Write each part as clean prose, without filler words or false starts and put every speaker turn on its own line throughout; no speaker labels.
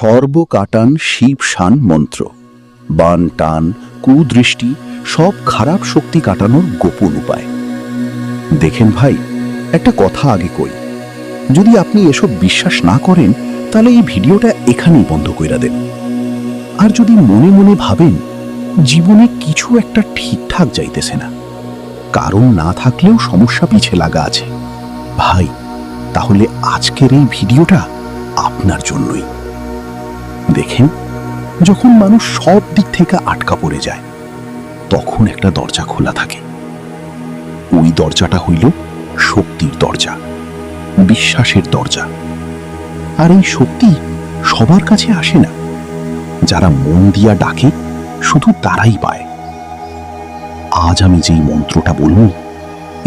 সর্বকাটান শিবশান মন্ত্র। বান টান কুদৃষ্টি সব খারাপ শক্তি কাটানোর গোপন উপায়। দেখেন ভাই, একটা কথা আগে কই, যদি আপনি এসব বিশ্বাস না করেন তাহলে এই ভিডিওটা এখানেই বন্ধ কইরা দেন। আর যদি মনে মনে ভাবেন জীবনে কিছু একটা ঠিকঠাক যাইতেছে না, কারণ না থাকলেও সমস্যা পিছে লাগা আছে, ভাই তাহলে আজকের এই ভিডিওটা আপনার জন্যই। দেখেন, যখন মানুষ সব দিক থেকে আটকা পড়ে যায় তখন একটা দরজা খোলা থাকে। ওই দরজাটা হইল শক্তির দরজা, বিশ্বাসের দরজা। আর এই শক্তি সবার কাছে আসে না, যারা মন দিয়া ডাকে শুধু তারাই পায়। আজ আমি যেই মন্ত্রটা বলবো,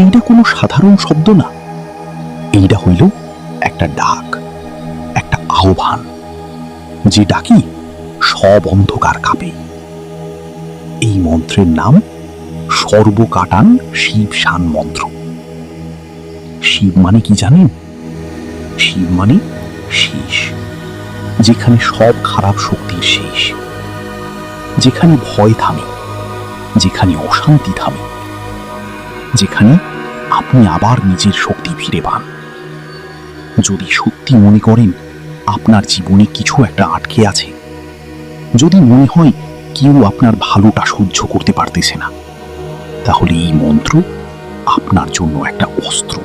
এইটা কোনো সাধারণ শব্দ না, এইটা হইল একটা ডাক, একটা আহ্বান, যে ডাকি সব অন্ধকার কাঁপে। এই মন্ত্রের নাম সর্বকাটান শিবশান মন্ত্র। শিব মানে কি জানেন? শিব মানে শেষ, যেখানে সব খারাপ শক্তির শেষ, যেখানে ভয় থামে, যেখানে অশান্তি থামে, যেখানে আপনি আবার নিজের শক্তি ফিরে পান। যদি সত্যি মনে করেন আপনার জীবনে কিছু একটা আটকে আছে, যদি মনে হয় কেউ আপনার ভালোটা সহ্য করতে পারতেছে না, তাহলে এই মন্ত্র আপনার জন্য একটা অস্ত্র।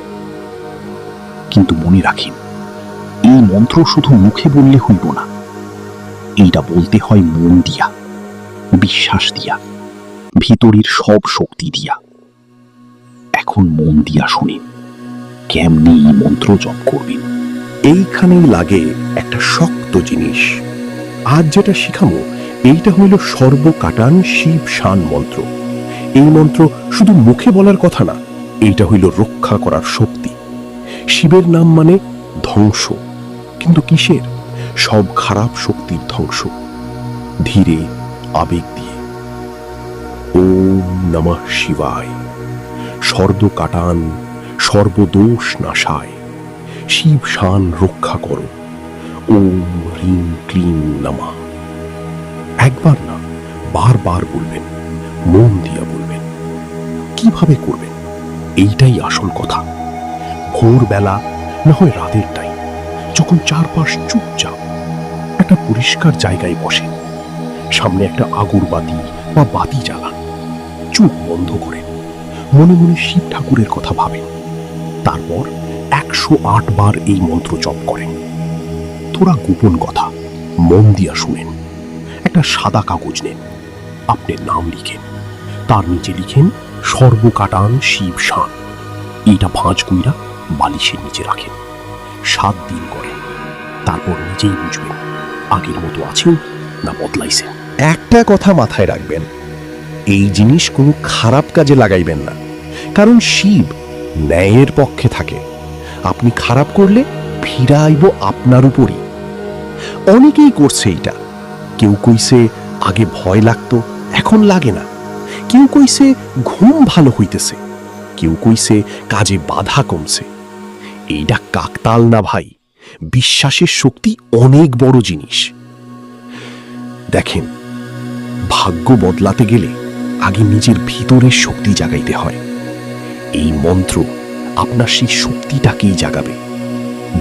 কিন্তু মনে রাখেন, এই মন্ত্র শুধু মুখে বললে হইব না, এইটা বলতে হয় মন দিয়া, বিশ্বাস দিয়া, ভিতরের সব শক্তি দিয়া। এখন মন দিয়া শুনেন কেমনে এই মন্ত্র জপ করবেন।
এইখানেই লাগে একটা শক্ত জিনিস। আজ যেটা শিখামো, এইটা হইল সর্বকাটান শিবশান মন্ত্র। এই মন্ত্র শুধু মুখে বলার কথা না, এইটা হইল রক্ষা করার শক্তি। শিবের নাম মানে ধ্বংস, কিন্তু কিসের? সব খারাপ শক্তির ধ্বংস, ধীরে আবেগ দিয়ে। ওম নমঃ শিবায়, সর্বকাটান সর্বদোষ নাশায়, শিবশান রক্ষা করো, ওম হ্রিং ক্লিং নমঃ। একবার না, বারবার বলবেন, মন দিয়া বলবেন। কিভাবে করবেন এইটাই আসল কথা। ভোরবেলা না হয় রাতের টাইম, যখন চারপাশ চুপচাপ, একটা পরিষ্কার জায়গায় বসেন, সামনে একটা আগরবাতি বা বাতি জ্বালান, চোখ বন্ধ করেন, মনে মনে শিব ঠাকুরের কথা ভাবেন। তারপর 108 বার এই মন্ত্র জপ করেন। থোড়া গোপন কথা মন দিয়া শুনেন। একটা সাদা কাগজ নেন, আপনার নাম লিখেন, তার নিচে লিখেন সর্বকাটান শিবশান। এইটা ভাঁজ কইরা বালিশের নিচে রাখেন। 7 দিন করেন, তারপর নিজেই বুঝবেন আগের মতো আছেন না বদলাইছেন। একটা কথা মাথায় রাখবেন, এই জিনিস কোনো খারাপ কাজে লাগাইবেন না, কারণ শিব ন্যায়ের পক্ষে থাকে। আপনি খারাপ করলে ফিরা আইব আপনার উপরই। অনেকেই করছে এইটা। কেউ কইছে আগে ভয় লাগতো, এখন লাগে না। কেউ কইছে ঘুম ভালো হইতেছে, কেউ কইছে কাজে বাধা কমছে। এইটা কাকতাল না ভাই, বিশ্বাসের শক্তি অনেক বড় জিনিস। দেখেন, ভাগ্য বদলাতে গেলে আগে নিজের ভিতরের শক্তি জাগাইতে হয়। এই মন্ত্র আপনার সেই শক্তিটাকেই জাগাবে।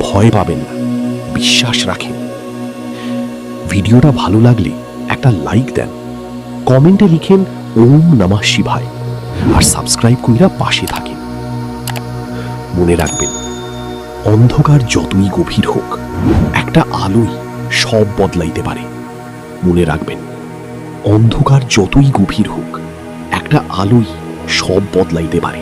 ভয় পাবেন না, বিশ্বাস রাখেন। ভিডিওটা ভালো লাগলে একটা লাইক দেন, কমেন্টে লিখেন ওম নমঃ শিবায়, আর সাবস্ক্রাইব কইরা পাশে থাকেন। মনে রাখবেন, অন্ধকার যতই গভীর হোক, একটা আলোই সব বদলাইতে পারে। মনে রাখবেন, অন্ধকার যতই গভীর হোক, একটা আলোই সব বদলাইতে পারে।